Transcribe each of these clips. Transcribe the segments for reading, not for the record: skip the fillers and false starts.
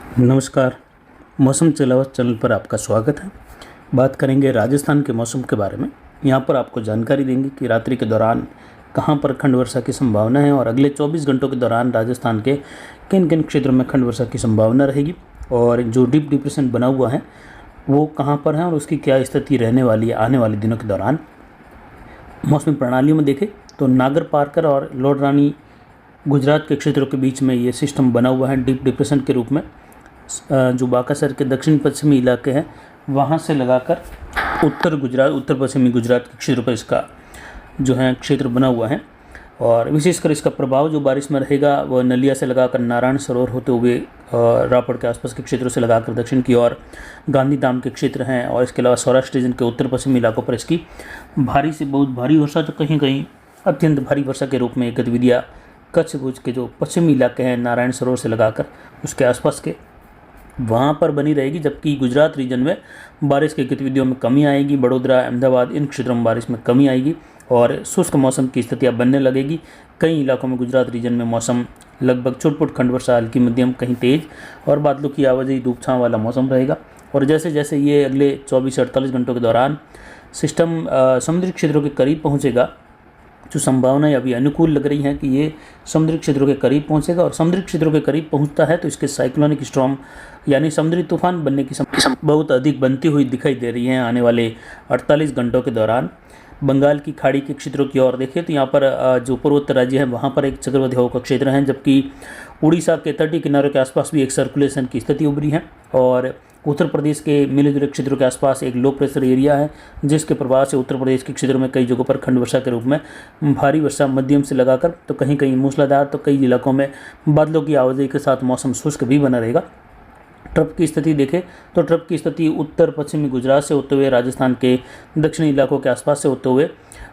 नमस्कार। मौसम चलावत चैनल पर आपका स्वागत है। बात करेंगे राजस्थान के मौसम के बारे में। यहाँ पर आपको जानकारी देंगे कि रात्रि के दौरान कहाँ पर खंड वर्षा की संभावना है और अगले 24 घंटों के दौरान राजस्थान के किन किन क्षेत्रों में खंड वर्षा की संभावना रहेगी और जो डीप डिप्रेशन बना हुआ है वो कहाँ पर है और उसकी क्या स्थिति रहने वाली है आने वाले दिनों के दौरान। मौसमी प्रणालियों में देखें तो नागर पार्कर और लॉर्ड रानी गुजरात के क्षेत्रों के बीच में ये सिस्टम बना हुआ है डीप डिप्रेशन के रूप में। जो बाकासर के दक्षिण पश्चिमी इलाके हैं वहाँ से लगाकर उत्तर पश्चिमी गुजरात के क्षेत्र पर इसका जो है क्षेत्र बना हुआ है और विशेषकर इसका प्रभाव जो बारिश में रहेगा वह नलिया से लगाकर नारायण सरोवर होते हुए रापड़ के आसपास के क्षेत्रों से लगाकर दक्षिण की ओर गांधीधाम के क्षेत्र हैं और इसके अलावा सौराष्ट्र रीजन के उत्तर पश्चिमी इलाकों पर इसकी भारी से बहुत भारी वर्षा तो कहीं कहीं अत्यंत भारी वर्षा के रूप में गतिविधियाँ कच्छ भुज के जो पश्चिमी इलाके हैं नारायण सरोवर से लगाकर उसके आसपास के वहाँ पर बनी रहेगी, जबकि गुजरात रीजन में बारिश की गतिविधियों में कमी आएगी। बड़ोदरा, अहमदाबाद इन क्षेत्रों में बारिश में कमी आएगी और शुष्क मौसम की स्थितियाँ बनने लगेगी। कई इलाकों में गुजरात रीजन में मौसम लगभग छुटपुट खंड वर्षा हल्की मध्यम कहीं तेज और बादलों की आवाजाही धूप छाँव वाला मौसम रहेगा। और जैसे जैसे ये अगले 24 से 48 घंटों के दौरान सिस्टम समुद्री क्षेत्रों के करीब पहुँचेगा, जो संभावनाएं अभी अनुकूल लग रही हैं कि ये समुद्री क्षेत्रों के करीब पहुंचेगा और समुद्री क्षेत्रों के करीब पहुंचता है तो इसके साइक्लोनिक स्टॉर्म यानी समुद्री तूफान बनने की बहुत अधिक बनती हुई दिखाई दे रही है आने वाले 48 घंटों के दौरान। बंगाल की खाड़ी के क्षेत्रों की ओर देखें तो यहाँ पर जो पूर्वोत्तर राज्य है वहाँ पर एक चक्रवाती हवा का क्षेत्र है, जबकि उड़ीसा के तटीय किनारों के आसपास भी एक सर्कुलेशन की स्थिति उभरी है और उत्तर प्रदेश के मिले जुले क्षेत्रों के आसपास एक लो प्रेशर एरिया है जिसके प्रभाव से उत्तर प्रदेश के क्षेत्रों में कई जगहों पर खंड वर्षा के रूप में भारी वर्षा मध्यम से लगाकर तो कहीं कहीं मूसलाधार तो कई इलाकों में बादलों की आवाजाही के साथ मौसम शुष्क भी बना रहेगा। ट्रप की स्थिति देखें तो ट्रप की स्थिति उत्तर पश्चिमी गुजरात से होते हुए राजस्थान के दक्षिणी इलाकों के आसपास से होते हुए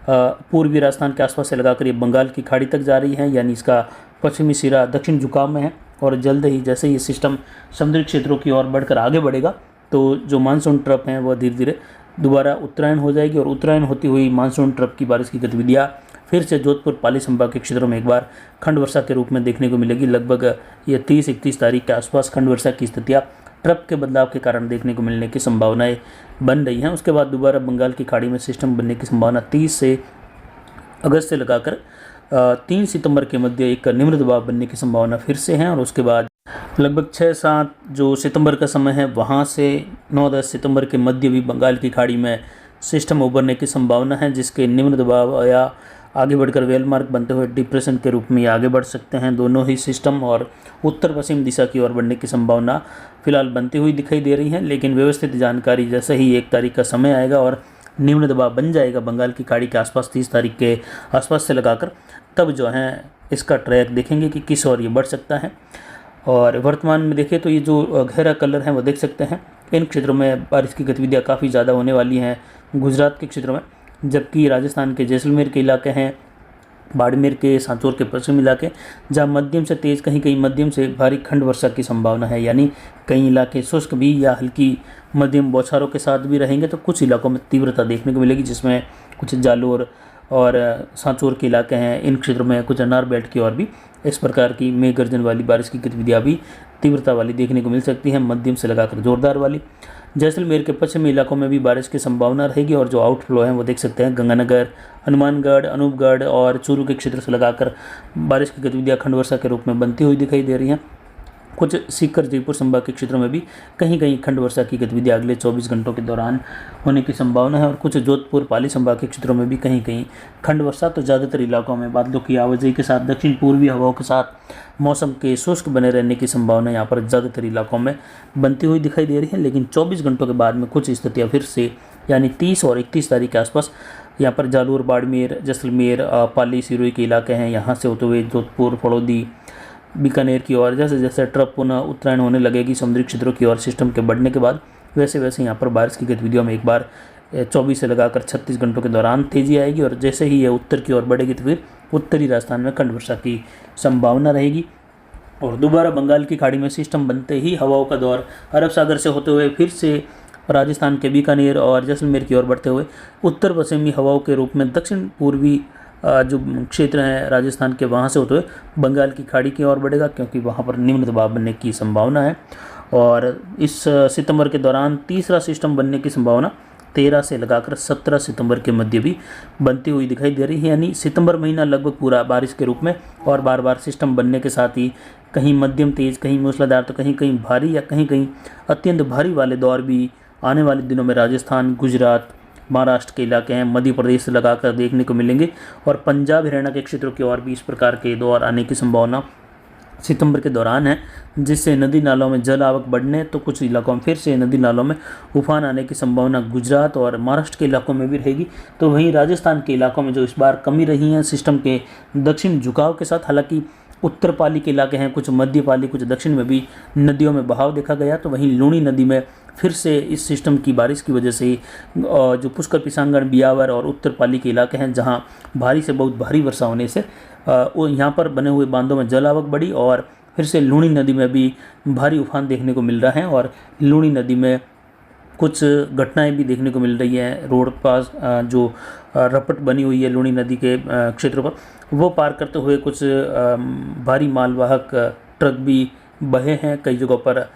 पूर्वी राजस्थान के आसपास से लगाकर ये बंगाल की खाड़ी तक जा रही है, यानी इसका पश्चिमी सिरा दक्षिण झुकाव में है और जल्द ही जैसे ये सिस्टम समुद्री क्षेत्रों की ओर बढ़कर आगे बढ़ेगा तो जो मानसून ट्रप हैं वह धीरे धीरे दोबारा उत्तरायण हो जाएगी और उत्तरायण होती हुई मानसून ट्रप की बारिश की गतिविधियाँ फिर से जोधपुर पाली संभाग के क्षेत्रों में एक बार खंड वर्षा के रूप में देखने को मिलेगी। लगभग ये 30-31 तारीख के आसपास खंड वर्षा की स्थितियाँ ट्रप के बदलाव के कारण देखने को मिलने की संभावनाएं बन रही हैं। उसके बाद दोबारा बंगाल की खाड़ी में सिस्टम बनने की संभावना 30 से अगस्त से लगाकर 3 सितंबर के मध्य एक निम्न दबाव बनने की संभावना फिर से है और उसके बाद लगभग 6-7 जो सितंबर का समय है वहाँ से 9-10 सितंबर के मध्य भी बंगाल की खाड़ी में सिस्टम उभरने की संभावना है, जिसके निम्न दबाव या आगे बढ़कर वेलमार्क बनते हुए डिप्रेशन के रूप में ये आगे बढ़ सकते हैं। दोनों ही सिस्टम और उत्तर पश्चिम दिशा की ओर बढ़ने की संभावना फिलहाल बनती हुई दिखाई दे रही है, लेकिन व्यवस्थित जानकारी जैसे ही 1 तारीख का समय आएगा और निम्न दबाव बन जाएगा बंगाल की खाड़ी के आसपास 30 तारीख के आसपास से लगाकर, तब जो है इसका ट्रैक देखेंगे कि किस ओर ये बढ़ सकता है। और वर्तमान में देखें तो ये जो गहरा कलर है वो देख सकते हैं, इन क्षेत्रों में बारिश की गतिविधियाँ काफ़ी ज़्यादा होने वाली हैं गुजरात के क्षेत्रों में, जबकि राजस्थान के जैसलमेर के इलाके हैं, बाड़मेर के सांचौर के पश्चिमी इलाके जहाँ मध्यम से तेज़ कहीं कहीं मध्यम से भारी खंड वर्षा की संभावना है, यानी कई इलाके शुष्क भी या हल्की मध्यम बौछारों के साथ भी रहेंगे तो कुछ इलाकों में तीव्रता देखने को मिलेगी, जिसमें कुछ जालोर और सांचौर के इलाके हैं। इन क्षेत्रों में कुछ अनार बेल्ट की ओर भी इस प्रकार की मेघ गर्जन वाली बारिश की गतिविधियाँ भी तीव्रता वाली देखने को मिल सकती हैं, मध्यम से लगाकर जोरदार वाली। जैसलमेर के पश्चिमी इलाकों में भी बारिश की संभावना रहेगी और जो आउटफ्लो है वो देख सकते हैं गंगानगर, हनुमानगढ़, अनूपगढ़ और चूरू के क्षेत्र से लगाकर बारिश की गतिविधियाँ खंड वर्षा के रूप में बनती हुई दिखाई दे रही हैं। कुछ सीकर जयपुर संभाग के क्षेत्रों में भी कहीं कहीं खंड वर्षा की गतिविधियाँ अगले 24 घंटों के दौरान होने की संभावना है और कुछ जोधपुर पाली संभाग के क्षेत्रों में भी कहीं कहीं खंड वर्षा तो ज़्यादातर इलाकों में बादलों की आवाजाही के साथ दक्षिण पूर्वी हवाओं के साथ मौसम के शुष्क बने रहने की संभावना यहाँ पर ज़्यादातर इलाकों में बनती हुई दिखाई दे रही है। लेकिन 24 घंटों के बाद में कुछ स्थितियाँ फिर से यानी 30 और 31 तारीख के आसपास यहाँ पर जालोर, बाड़मेर, जैसलमेर, पाली, सिरोही के इलाके हैं, यहाँ से होते हुए जोधपुर, फड़ौदी, बीकानेर की ओर जैसे जैसे ट्रप पुनः उत्तरायण होने लगेगी समुद्री क्षेत्रों की ओर सिस्टम के बढ़ने के बाद, वैसे वैसे यहाँ पर बारिश की गतिविधियों में एक बार 24 से लगाकर 36 घंटों के दौरान तेजी आएगी और जैसे ही यह उत्तर की ओर बढ़ेगी तो फिर उत्तरी राजस्थान में खंड वर्षा की संभावना रहेगी। और दोबारा बंगाल की खाड़ी में सिस्टम बनते ही हवाओं का दौर अरब सागर से होते हुए फिर से राजस्थान के बीकानेर और जैसलमेर की ओर बढ़ते हुए उत्तर पश्चिमी हवाओं के रूप में दक्षिण पूर्वी जो क्षेत्र हैं राजस्थान के वहाँ से होते हुए बंगाल की खाड़ी की ओर बढ़ेगा, क्योंकि वहाँ पर निम्न दबाव बनने की संभावना है। और इस सितंबर के दौरान तीसरा सिस्टम बनने की संभावना 13 से लगाकर 17 सितंबर के मध्य भी बनती हुई दिखाई दे रही है। यानी सितंबर महीना लगभग पूरा बारिश के रूप में और बार बार सिस्टम बनने के साथ ही कहीं मध्यम तेज, कहीं मूसलाधार, तो कहीं कहीं भारी या कहीं कहीं अत्यंत भारी वाले दौर भी आने वाले दिनों में राजस्थान, गुजरात, महाराष्ट्र के इलाके हैं, मध्य प्रदेश से लगाकर देखने को मिलेंगे। और पंजाब, हरियाणा के क्षेत्रों की ओर भी इस प्रकार के दौर आने की संभावना सितंबर के दौरान है, जिससे नदी नालों में जल आवक बढ़ने, तो कुछ इलाकों में फिर से नदी नालों में उफान आने की संभावना गुजरात और महाराष्ट्र के इलाकों में भी रहेगी। तो वहीं राजस्थान के इलाकों में जो इस बार कमी रही है सिस्टम के दक्षिण झुकाव के साथ, हालांकि उत्तर पाली के इलाके हैं, कुछ मध्य पाली, कुछ दक्षिण में भी नदियों में बहाव देखा गया। तो वहीं लूणी नदी में फिर से इस सिस्टम की बारिश की वजह से जो पुष्कर, पिसांगण, बियावर और उत्तर पाली के इलाके हैं, जहां भारी से बहुत भारी वर्षा होने से यहाँ पर बने हुए बांधों में जल आवक बढ़ी और फिर से लूणी नदी में भी भारी उफान देखने को मिल रहा है। और लूणी नदी में कुछ घटनाएं भी देखने को मिल रही हैं। रोड पास जो रपट बनी हुई है लूणी नदी के क्षेत्रों पर, वो पार करते हुए कुछ भारी मालवाहक ट्रक भी बहे हैं। कई जगहों पर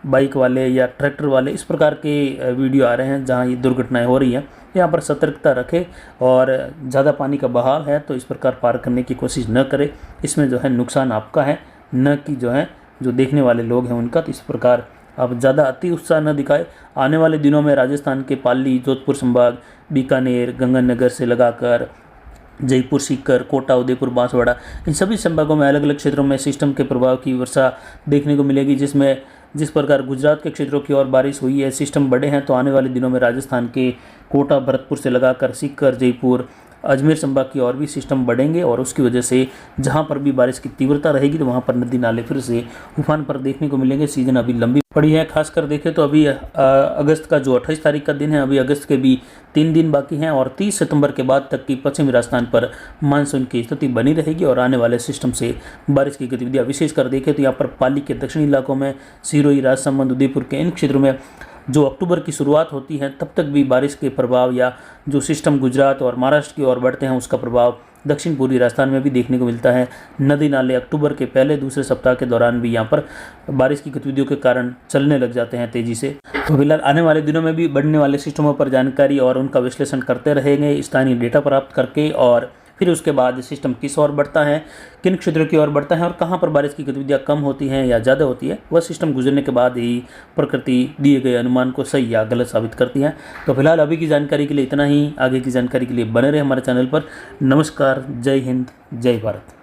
बाइक वाले या ट्रैक्टर वाले, इस प्रकार के वीडियो आ रहे हैं जहां ये दुर्घटनाएं हो रही हैं। यहाँ पर सतर्कता रखें और ज़्यादा पानी का बहाव है तो इस प्रकार पार करने की कोशिश न करें। इसमें जो है नुकसान आपका है, न कि जो देखने वाले लोग हैं उनका। तो इस प्रकार आप ज़्यादा अति उत्साह न दिखाए। आने वाले दिनों में राजस्थान के पाली, जोधपुर संभाग, बीकानेर, गंगानगर से लगाकर जयपुर, सीकर, कोटा, उदयपुर, बांसवाड़ा, इन सभी संभागों में अलग अलग क्षेत्रों में सिस्टम के प्रभाव की वर्षा देखने को मिलेगी। जिस प्रकार गुजरात के क्षेत्रों की ओर बारिश हुई है, सिस्टम बड़े हैं, तो आने वाले दिनों में राजस्थान के कोटा, भरतपुर से लगाकर सीकर, जयपुर, अजमेर संभाग की ओर भी सिस्टम बढ़ेंगे। और उसकी वजह से जहां पर भी बारिश की तीव्रता रहेगी तो वहां पर नदी नाले फिर से उफान पर देखने को मिलेंगे। सीजन अभी लंबी पड़ी है। खासकर देखें तो अभी अगस्त का जो 28 तारीख का दिन है, अभी अगस्त के भी 3 दिन बाकी हैं और 30 सितंबर के बाद तक की पश्चिमी राजस्थान पर मानसून की स्थिति बनी रहेगी। और आने वाले सिस्टम से बारिश की गतिविधियाँ विशेषकर देखें तो यहाँ पर पाली के दक्षिणी इलाकों में, सिरोही, राजसमंद, उदयपुर के इन क्षेत्रों में जो अक्टूबर की शुरुआत होती है तब तक भी बारिश के प्रभाव या जो सिस्टम गुजरात और महाराष्ट्र की ओर बढ़ते हैं उसका प्रभाव दक्षिण पूर्वी राजस्थान में भी देखने को मिलता है। नदी नाले अक्टूबर के पहले दूसरे सप्ताह के दौरान भी यहाँ पर बारिश की गतिविधियों के कारण चलने लग जाते हैं तेजी से। तो फिलहाल आने वाले दिनों में भी बढ़ने वाले सिस्टमों पर जानकारी और उनका विश्लेषण करते रहेंगे, स्थानीय डेटा प्राप्त करके। और फिर उसके बाद सिस्टम किस ओर बढ़ता है, किन क्षेत्रों की ओर बढ़ता है और कहाँ पर बारिश की गतिविधियाँ कम होती हैं या ज़्यादा होती है, वह सिस्टम गुजरने के बाद ही प्रकृति दिए गए अनुमान को सही या गलत साबित करती है। तो फिलहाल अभी की जानकारी के लिए इतना ही। आगे की जानकारी के लिए बने रहे हमारे चैनल पर। नमस्कार, जय हिंद, जय भारत।